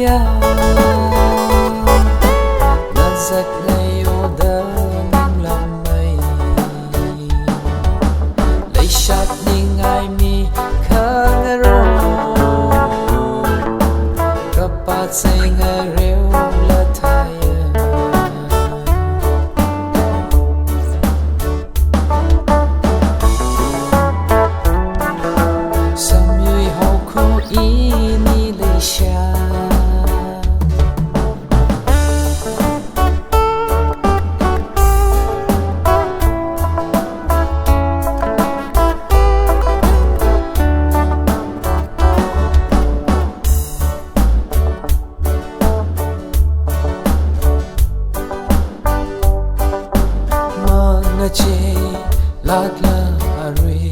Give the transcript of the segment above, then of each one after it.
ya na giấc ngày ô đơ nâng lòng mây lấy sát nhưng ai mi khá ngờ rô kapat say ngờ rêu là thay ini Malaysia mana che lat la arui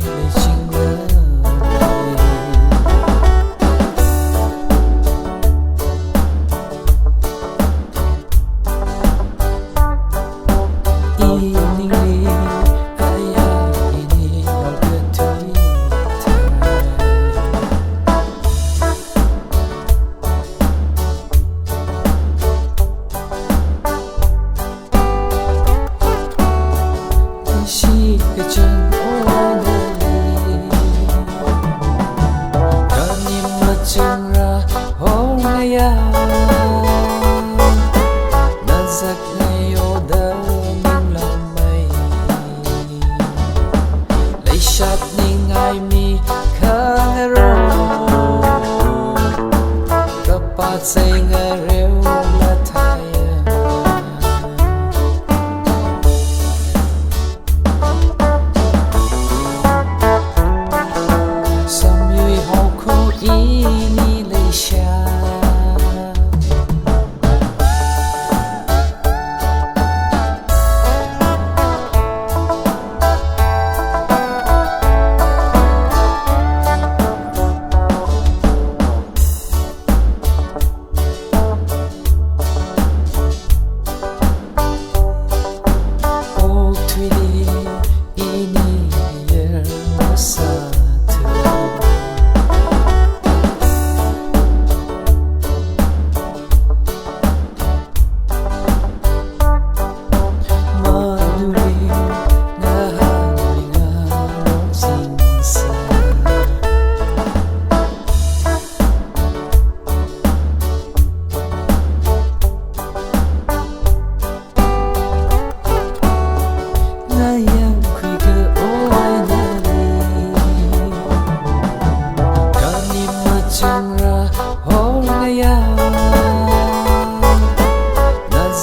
chingga giấc ngày ô đơ nâng lòng mây lấy sát nhưng ai mi khá ngờ rô kapat say ngờ rêu là thay sam yui hau ko ini Malaysia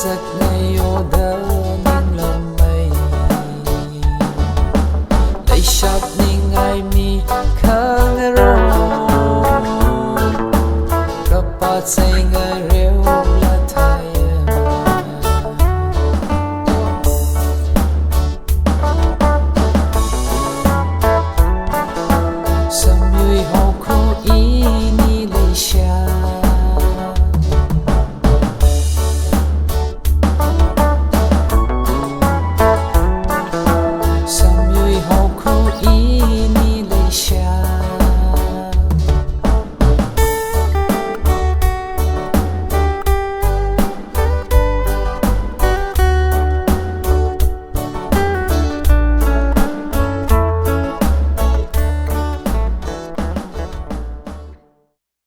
giấc ngày ô đơ nâng lòng mây lấy sát nhưng ai mi khá ngờ rô kapat say ngờ